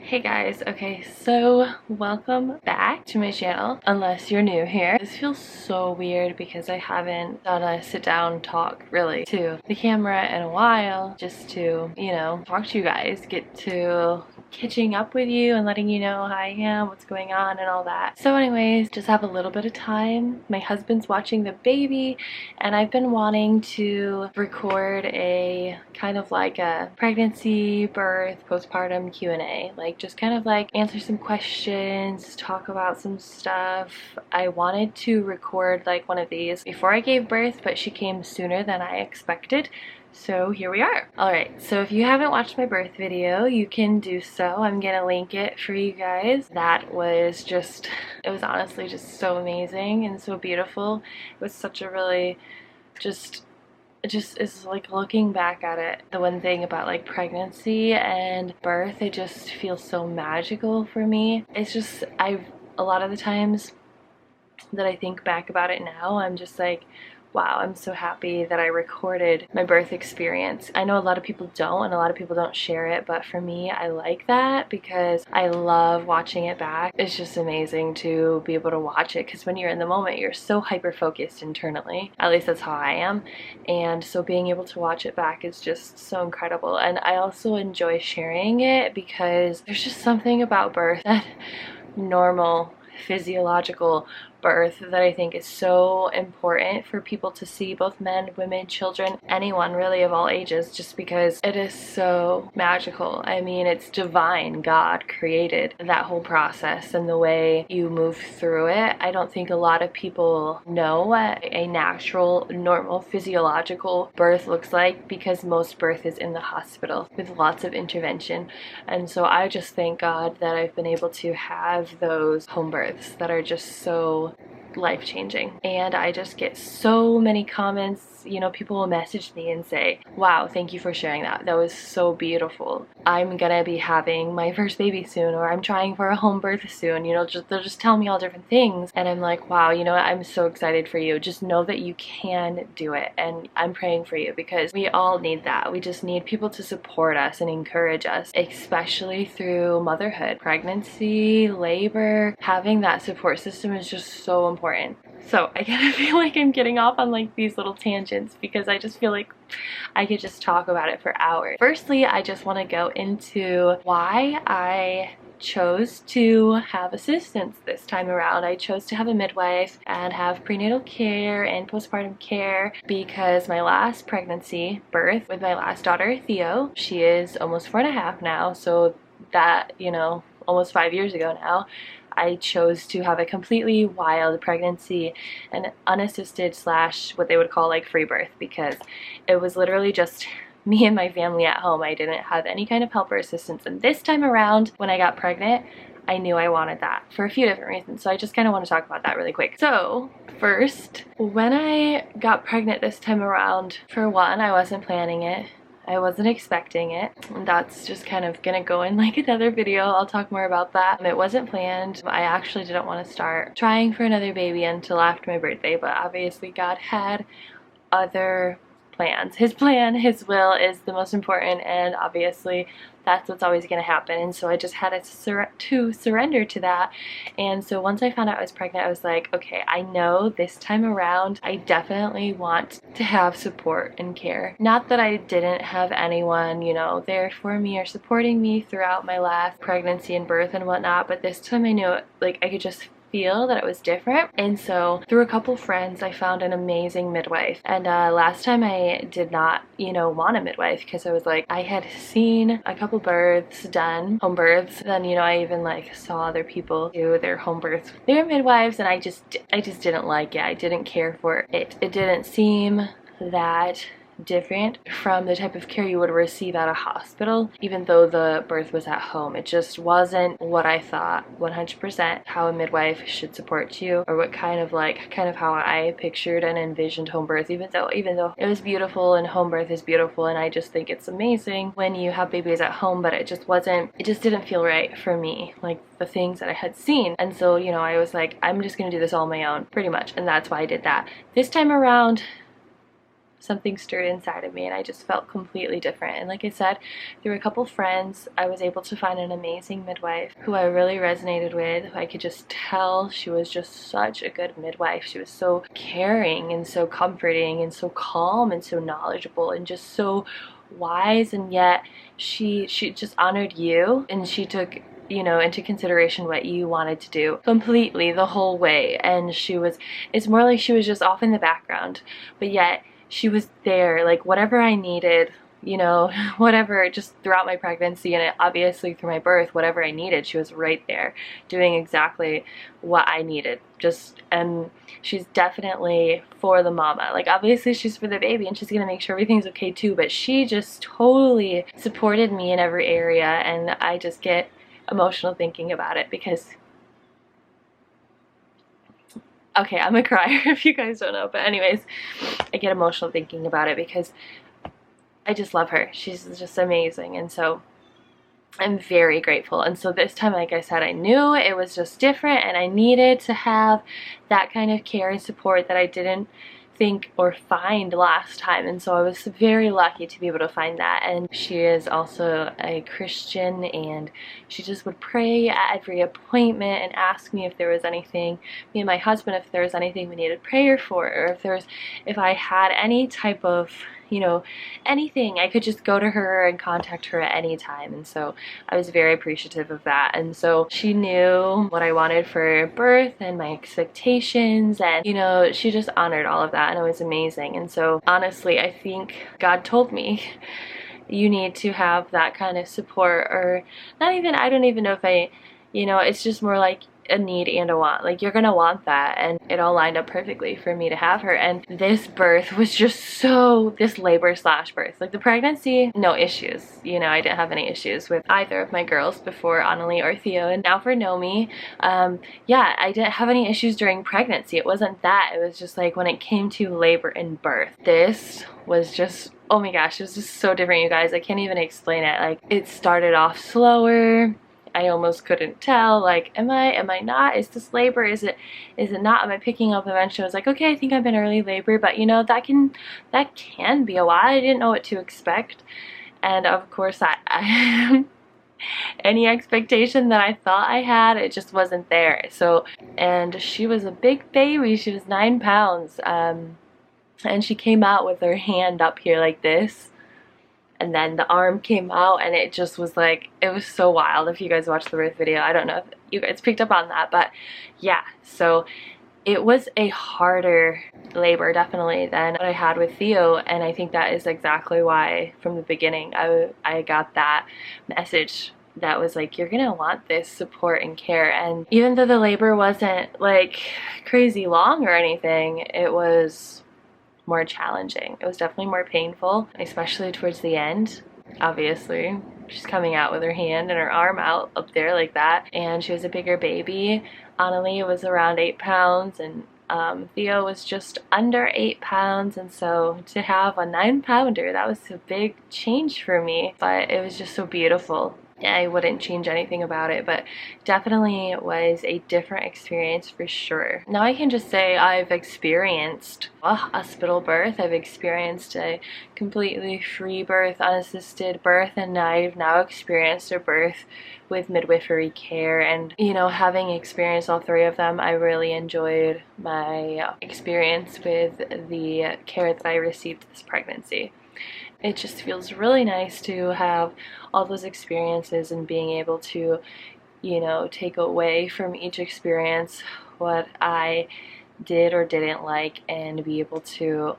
Hey guys, okay, so welcome back to my channel, unless you're new here. This feels so weird because I haven't done a sit down talk really to the camera in a while, just to, you know, talk to you guys, get to catching up with you and letting you know how I am, what's going on and all that. So anyways, just have a little bit of time. My husband's watching the baby and I've been wanting to record a kind of like a pregnancy, birth, postpartum Q&A, like just kind of like answer some questions, talk about some stuff. I wanted to record like one of these before I gave birth, but she came sooner than I expected. So here we are. Alright, so if you haven't watched my birth video, you can do so. I'm gonna link it for you guys. That was just, it was honestly just so amazing and so beautiful. It was such a really it just is like looking back at it, the one thing about like pregnancy and birth, it just feels so magical for me. It's just, a lot of the times that I think back about it now, I'm just like, wow, I'm so happy that I recorded my birth experience. I know a lot of people don't, and a lot of people don't share it, but for me, I like that because I love watching it back. It's just amazing to be able to watch it because when you're in the moment, you're so hyper-focused internally. At least that's how I am. And so being able to watch it back is just so incredible. And I also enjoy sharing it because there's just something about birth, that normal physiological birth, that I think is so important for people to see, both men, women, children, anyone really of all ages, just because it is so magical. I mean, it's divine. God created that whole process and the way you move through it. I don't think a lot of people know what a natural, normal, physiological birth looks like because most birth is in the hospital with lots of intervention. And so I just thank God that I've been able to have those home births that are just so life-changing. And I just get so many comments, you know, people will message me and say, wow, thank you for sharing that. That was so beautiful. I'm gonna be having my first baby soon, or I'm trying for a home birth soon, you know, they'll just tell me all different things. And I'm like, wow, you know what, I'm so excited for you. Just know that you can do it. And I'm praying for you because we all need that. We just need people to support us and encourage us, especially through motherhood, pregnancy, labor. Having that support system is just so important. So I kind of feel like I'm getting off on like these little tangents because I just feel like I could just talk about it for hours. Firstly, I just want to go into why I chose to have assistance this time around. I chose to have a midwife and have prenatal care and postpartum care because my last pregnancy, birth with my last daughter, Theo, she is almost 4.5 now, so that, you know, almost 5 years ago now, I chose to have a completely wild pregnancy, an unassisted / what they would call like free birth, because it was literally just me and my family at home. I didn't have any kind of helper assistance, and this time around when I got pregnant, I knew I wanted that for a few different reasons. So I just kind of want to talk about that really quick. So first, when I got pregnant this time around, for one, I wasn't planning it. I wasn't expecting it. That's just kind of gonna go in like another video. I'll talk more about that. It wasn't planned. I actually didn't want to start trying for another baby until after my birthday, but obviously God had other plans. His plan, his will is the most important, and obviously that's what's always going to happen. And so I just had to surrender to that. And so once I found out I was pregnant, I was like, okay, I know this time around I definitely want to have support and care. Not that I didn't have anyone, you know, there for me or supporting me throughout my last pregnancy and birth and whatnot, but this time I knew like I could just feel that it was different. And so through a couple friends, I found an amazing midwife. And last time I did not, you know, want a midwife because I was like, I had seen a couple births done, home births. Then, you know, I even like saw other people do their home births with their midwives, and I just didn't like it. I didn't care for it. It didn't seem that different from the type of care you would receive at a hospital, even though the birth was at home. It just wasn't what I thought 100% how a midwife should support you, or what kind of how I pictured and envisioned home birth, even though it was beautiful and home birth is beautiful and I just think it's amazing when you have babies at home, but it just didn't feel right for me, like the things that I had seen. And so, you know, I was like, I'm just gonna do this all on my own pretty much, and that's why I did that. This time around, something stirred inside of me and I just felt completely different. And like I said, through a couple friends, I was able to find an amazing midwife who I really resonated with. I could just tell she was just such a good midwife. She was so caring and so comforting and so calm and so knowledgeable and just so wise, and yet she just honored you, and she took, you know, into consideration what you wanted to do completely the whole way. And it's more like she was just off in the background, but yet she was there, like whatever I needed, you know, whatever, just throughout my pregnancy and obviously through my birth, whatever I needed, she was right there doing exactly what I needed. And she's definitely for the mama. Like obviously she's for the baby and she's gonna make sure everything's okay too, but she just totally supported me in every area, and I just get emotional thinking about it because, okay, I'm a crier if you guys don't know, but anyways, I get emotional thinking about it because I just love her. She's just amazing, and so I'm very grateful. And so this time, like I said, I knew it was just different and I needed to have that kind of care and support that I didn't think or find last time, and so I was very lucky to be able to find that. And she is also a Christian, and she just would pray at every appointment and ask me if there was anything, me and my husband, if there was anything we needed prayer for, or if I had any type of, you know, anything, I could just go to her and contact her at any time. And so I was very appreciative of that. And so she knew what I wanted for birth and my expectations, and, you know, she just honored all of that, and it was amazing. And so honestly, I think God told me, you need to have that kind of support, or not even, I don't even know if you know, it's just more like a need and a want. Like, you're gonna want that, and it all lined up perfectly for me to have her. And this birth was just this labor/birth, like the pregnancy, no issues, you know. I didn't have any issues with either of my girls before, ℒ𝑒 or Theo, and now for ℒ𝑒, yeah, I didn't have any issues during pregnancy. It wasn't that, it was just like when it came to labor and birth, this was just, oh my gosh, it was just so different, you guys. I can't even explain it. Like, it started off slower. I almost couldn't tell, like, am I not? Is this labor? Is it not? Am I picking up? Eventually I was like, okay, I think I'm in early labor, but you know, that can be a while. I didn't know what to expect. And of course, I any expectation that I thought I had, it just wasn't there. So, and she was a big baby. She was 9 pounds. And she came out with her hand up here like this. And then the arm came out, and it just was like, it was so wild. If you guys watched the birth video, I don't know if you guys picked up on that, but yeah, so it was a harder labor definitely than what I had with Theo, and I think that is exactly why from the beginning I got that message that was like, you're gonna want this support and care. And even though the labor wasn't like crazy long or anything, it was more challenging. It was definitely more painful, especially towards the end. Obviously, she's coming out with her hand and her arm out up there like that, and she was a bigger baby. ℒ𝑒 was around 8 pounds, and Theo was just under 8 pounds, and so to have a 9-pounder, that was a big change for me, but it was just so beautiful. I wouldn't change anything about it, but definitely was a different experience for sure. Now I can just say I've experienced a hospital birth, I've experienced a completely free birth, unassisted birth, and I've now experienced a birth with midwifery care. And, you know, having experienced all 3 of them, I really enjoyed my experience with the care that I received this pregnancy. It just feels really nice to have all those experiences and being able to, you know, take away from each experience what I did or didn't like, and be able to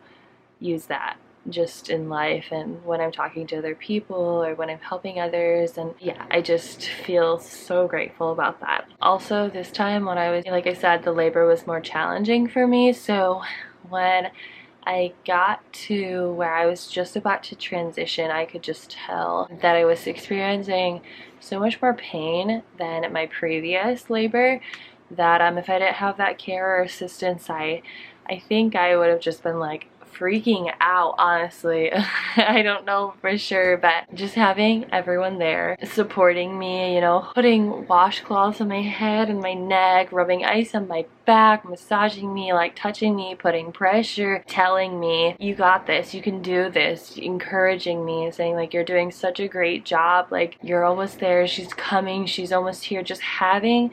use that just in life and when I'm talking to other people or when I'm helping others. And yeah, I just feel so grateful about that. Also, this time when I was, like I said, the labor was more challenging for me, so when I got to where I was just about to transition, I could just tell that I was experiencing so much more pain than my previous labor, that if I didn't have that care or assistance, I think I would have just been like freaking out, honestly. I don't know for sure, but just having everyone there supporting me, you know, putting washcloths on my head and my neck, rubbing ice on my back, massaging me, like touching me, putting pressure, telling me, you got this, you can do this, encouraging me, saying like, you're doing such a great job, like you're almost there, she's coming, she's almost here. Just having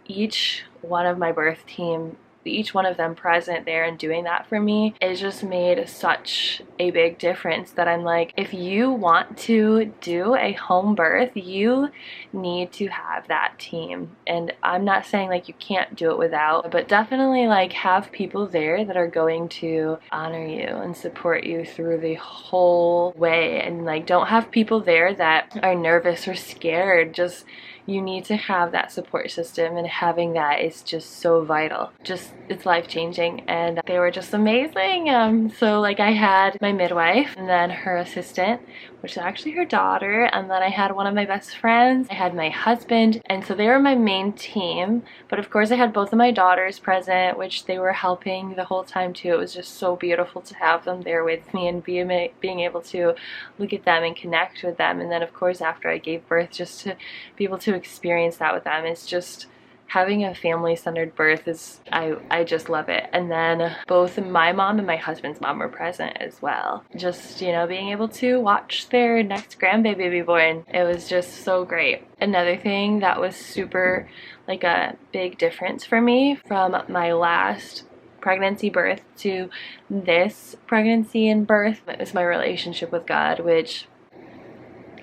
each one of my birth team, each one of them present there and doing that for me, it just made such a big difference that I'm like, if you want to do a home birth, you need to have that team. And I'm not saying like you can't do it without, but definitely like have people there that are going to honor you and support you through the whole way. And like, don't have people there that are nervous or scared. Just, you need to have that support system, and having that is just so vital. Just, it's life-changing, and they were just amazing. So like, I had my midwife and then her assistant, which is actually her daughter, and then I had one of my best friends, I had my husband, and so they were my main team. But of course I had both of my daughters present, which they were helping the whole time too. It was just so beautiful to have them there with me and being able to look at them and connect with them. And then of course after I gave birth, just to be able to experience that with them, it's just, having a family-centered birth is, I just love it. And then both my mom and my husband's mom were present as well. Just, you know, being able to watch their next grandbaby be born, it was just so great. Another thing that was super, like a big difference for me from my last pregnancy birth to this pregnancy and birth is my relationship with God, which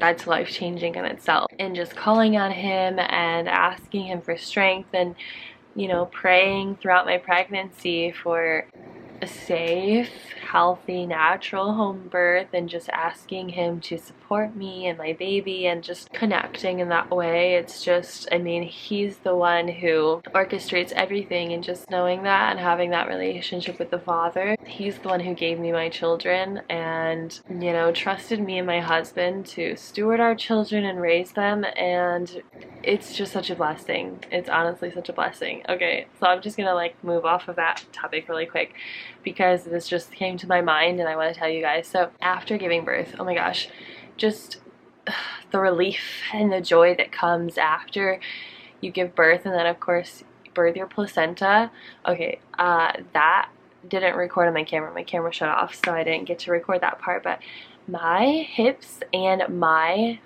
that's life-changing in itself. And just calling on him and asking him for strength, and you know, praying throughout my pregnancy for a safe, healthy, natural home birth, and just asking him to support me and my baby, and just connecting in that way. It's just, I mean, he's the one who orchestrates everything, and just knowing that and having that relationship with the Father. He's the one who gave me my children and, you know, trusted me and my husband to steward our children and raise them, and it's just such a blessing. It's honestly such a blessing. Okay, so I'm just gonna like move off of that topic really quick because this just came to my mind and I want to tell you guys. So after giving birth, oh my gosh, just the relief and the joy that comes after you give birth, and then of course you birth your placenta. Okay, that didn't record on my camera shut off, so I didn't get to record that part, but my hips and my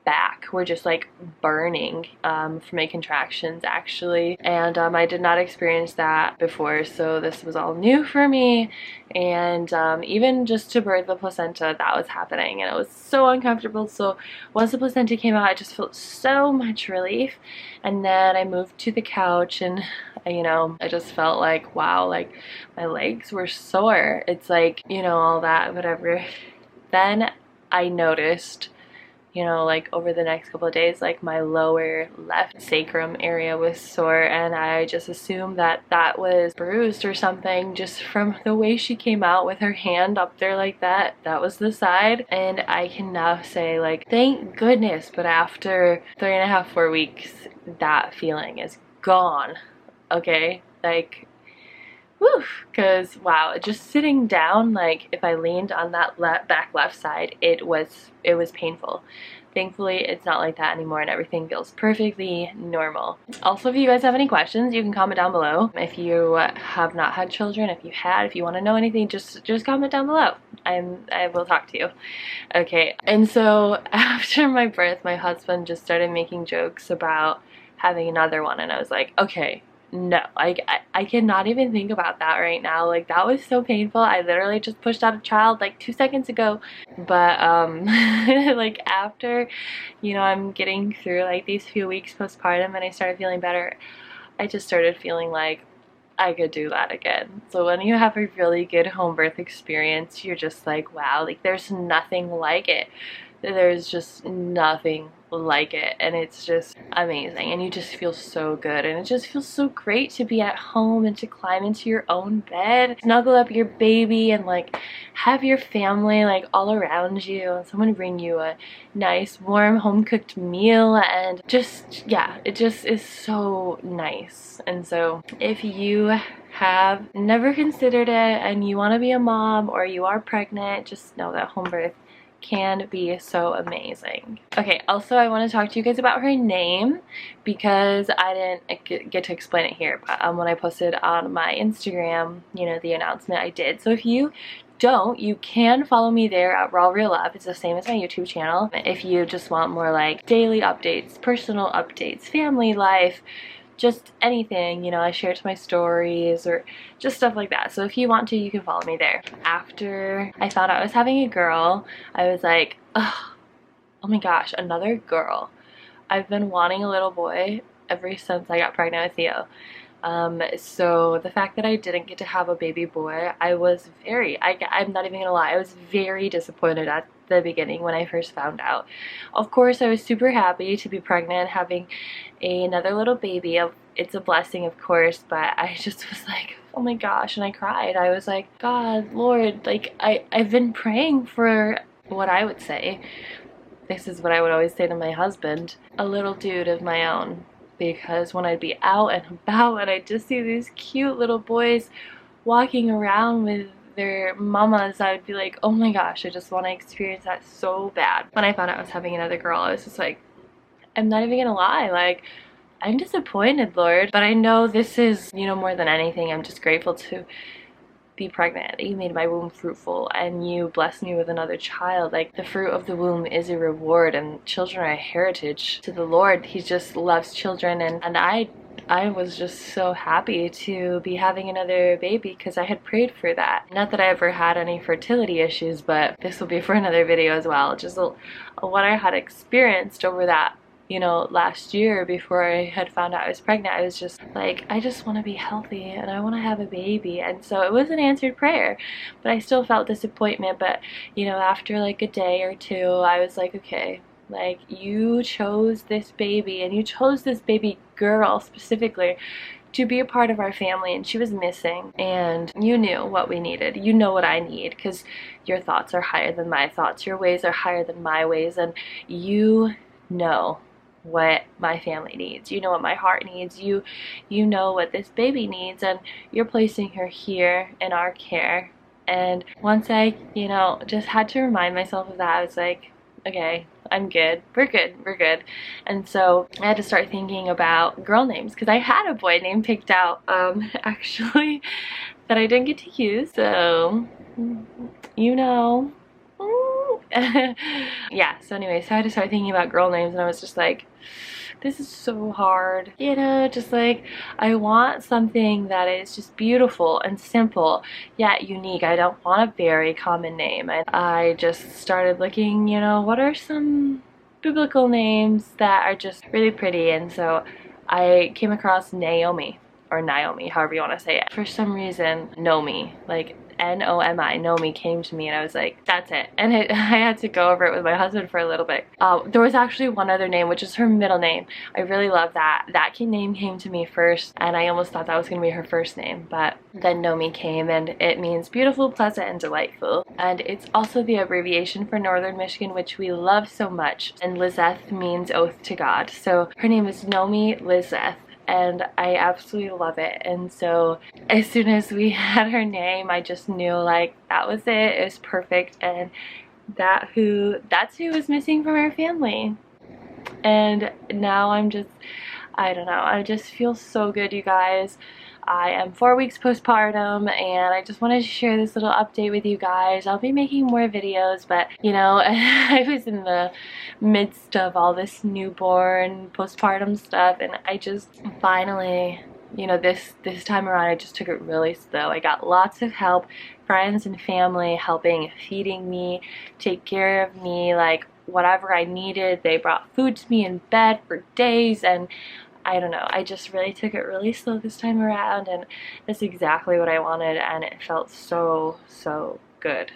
back were just like burning from my contractions actually, and I did not experience that before, so this was all new for me. And even just to birth the placenta, that was happening, and it was so uncomfortable. So once the placenta came out, I just felt so much relief, and then I moved to the couch, and you know, I just felt like, wow, like my legs were sore. It's like, you know, all that whatever. Then I noticed, you know, like over the next couple of days, like my lower left sacrum area was sore, and I just assumed that that was bruised or something just from the way she came out with her hand up there like that. That was the side. And I can now say, like, thank goodness, but after 3.5, 4 weeks, that feeling is gone. Okay, like, whew, because wow, just sitting down, like if I leaned on that back left side, it was painful. Thankfully it's not like that anymore, and everything feels perfectly normal. Also, if you guys have any questions, you can comment down below. If you have not had children, if you want to know anything, just comment down below. I will talk to you. Okay, and so after my birth, my husband just started making jokes about having another one, and I was like, okay, no, I cannot even think about that right now. Like, that was so painful. I literally just pushed out a child like 2 seconds ago. But like after, you know, I'm getting through like these few weeks postpartum and I started feeling better, I just started feeling like I could do that again. So when you have a really good home birth experience, you're just like, wow, like there's nothing like it. there's just nothing like it, and it's just amazing, and you just feel so good, and it just feels so great to be at home and to climb into your own bed, snuggle up your baby, and like have your family like all around you, and someone bring you a nice warm home cooked meal, and just, yeah, it just is so nice. And so if you have never considered it and you want to be a mom, or you are pregnant, just know that home birth can be so amazing. Okay, also I want to talk to you guys about her name, because I didn't get to explain it here, but when I posted on my Instagram, you know, the announcement, I did. So if you don't, you can follow me there at rawreallove. It's the same as my YouTube channel. If you just want more like daily updates, personal updates, family life, just anything, you know, I share it to my stories or just stuff like that. So if you want to, you can follow me there. After I found out I was having a girl, I was like, oh my gosh, another girl. I've been wanting a little boy ever since I got pregnant with Theo. So the fact that I didn't get to have a baby boy, I was I'm not even gonna lie, I was very disappointed at the beginning when I first found out. Of course, I was super happy to be pregnant, having another little baby. It's a blessing, of course, but I just was like, oh my gosh, and I cried. I was like, God, Lord, like I've been praying for what I would say. This is what I would always say to my husband, a little dude of my own. Because when I'd be out and about and I'd just see these cute little boys walking around with their mamas, I would be like, oh my gosh, I just want to experience that so bad. When I found out I was having another girl, I was just like, I'm not even gonna lie, like, I'm disappointed, Lord. But I know this is, you know, more than anything, I'm just grateful to be pregnant. You made my womb fruitful and you blessed me with another child. Like, the fruit of the womb is a reward, and children are a heritage to the Lord. He just loves children, and I was just so happy to be having another baby because I had prayed for that. Not that I ever had any fertility issues, but this will be for another video as well. Just what I had experienced over that, you know, last year before I had found out I was pregnant. I was just like, I just want to be healthy and I want to have a baby. And so it was an answered prayer, but I still felt disappointment. But, you know, after like a day or two, I was like, okay, like, you chose this baby, and you chose this baby girl specifically to be a part of our family, and she was missing, and you knew what we needed. You know what I need, because your thoughts are higher than my thoughts, your ways are higher than my ways, and you know what my family needs. You know what my heart needs. You know what this baby needs, and you're placing her here in our care. And once I, you know, just had to remind myself of that, I was like, okay, I'm good. We're good. We're good. And so I had to start thinking about girl names, because I had a boy name picked out, actually, that I didn't get to use. So, you know. Yeah, so anyway, so I had to start thinking about girl names, and I was just like, this is so hard, you know, just like, I want something that is just beautiful and simple yet unique. I don't want a very common name. And I just started looking, you know, what are some biblical names that are just really pretty, and so I came across Naomi, or Naomi, however you want to say it. For some reason, Nomi, like N-O-M-I, Nomi, came to me, and I was like, that's it. And I had to go over it with my husband for a little bit. There was actually one other name, which is her middle name. I really love that. That name came to me first, and I almost thought that was going to be her first name, but then Nomi came, and it means beautiful, pleasant, and delightful. And it's also the abbreviation for Northern Michigan, which we love so much. And Lizeth means oath to God. So her name is Nomi Lizeth, and I absolutely love it. And so as soon as we had her name, I just knew, like, that was it. It was perfect, and that's who was missing from our family. And now I'm just, I don't know, I just feel so good, you guys. I am 4 weeks postpartum, and I just wanted to share this little update with you guys. I'll be making more videos, but, you know, I was in the midst of all this newborn postpartum stuff, and I just finally, you know, this time around, I just took it really slow. I got lots of help, friends and family helping, feeding me, take care of me, like, whatever I needed. They brought food to me in bed for days, and I don't know, I just really took it really slow this time around, and that's exactly what I wanted, and it felt so, so good.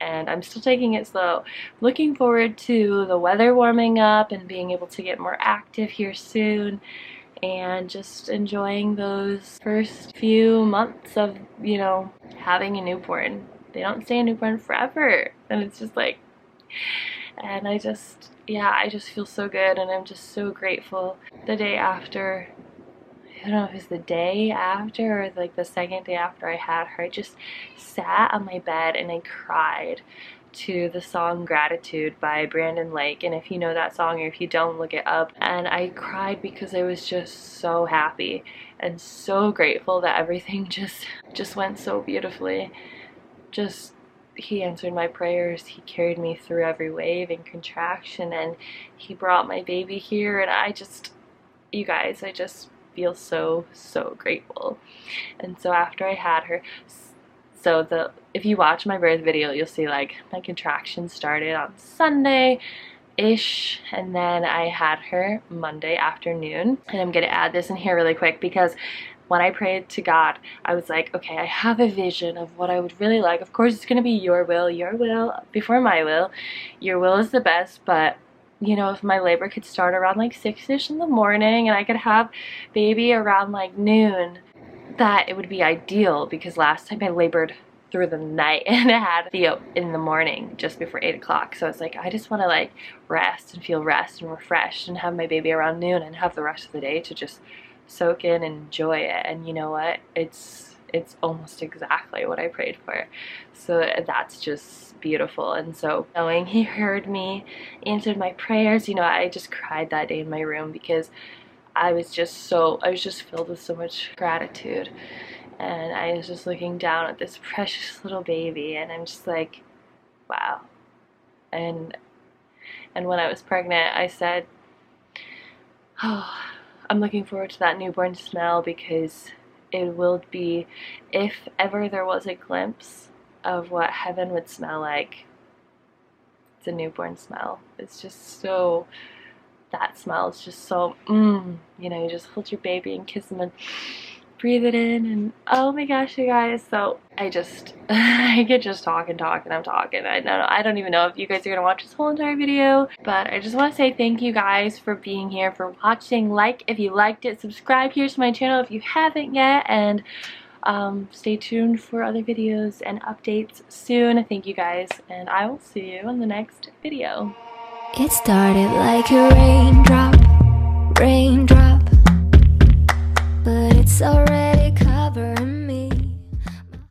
and I'm still taking it slow. Looking forward to the weather warming up and being able to get more active here soon, and just enjoying those first few months of, you know, having a newborn. They don't stay a newborn forever, and it's just like, and I just feel so good, and I'm just so grateful. The day after, I don't know if it was the day after or like the second day after I had her, I just sat on my bed and I cried to the song Gratitude by Brandon Lake. And if you know that song, or if you don't, look it up. And I cried because I was just so happy and so grateful that everything just went so beautifully. He answered my prayers. He carried me through every wave and contraction, and he brought my baby here, and you guys, I just feel so grateful. And so after I had her, if you watch my birth video, you'll see like my contractions started on Sunday-ish, and then I had her Monday afternoon. And I'm gonna add this in here really quick because when I prayed to God, I was like, okay, I have a vision of what I would really like. Of course, it's gonna be your will before my will. Your will is the best, but you know, if my labor could start around like 6-ish in the morning and I could have baby around like noon, that it would be ideal, because last time I labored through the night and I had Theo in the morning just before 8 o'clock. So it's like, I just want to like rest and feel rest and refreshed and have my baby around noon and have the rest of the day to just soak in and enjoy it. And you know what? It's almost exactly what I prayed for. So that's just beautiful. And so knowing he heard me, answered my prayers, you know, I just cried that day in my room because I was just filled with so much gratitude. And I was just looking down at this precious little baby, and I'm just like, wow. And when I was pregnant, I said, oh, I'm looking forward to that newborn smell, because it will be, if ever there was a glimpse of what heaven would smell like, it's a newborn smell. It's just so, that smell is just so, you know, you just hold your baby and kiss him and breathe it in, and oh my gosh, you guys. So I could just talk and talk, and I'm talking. I don't even know if you guys are gonna watch this whole entire video, but I just want to say thank you guys for being here, for watching. Like if you liked it, subscribe here to my channel if you haven't yet, and stay tuned for other videos and updates soon. Thank you guys, and I will see you in the next video. It started like a raindrop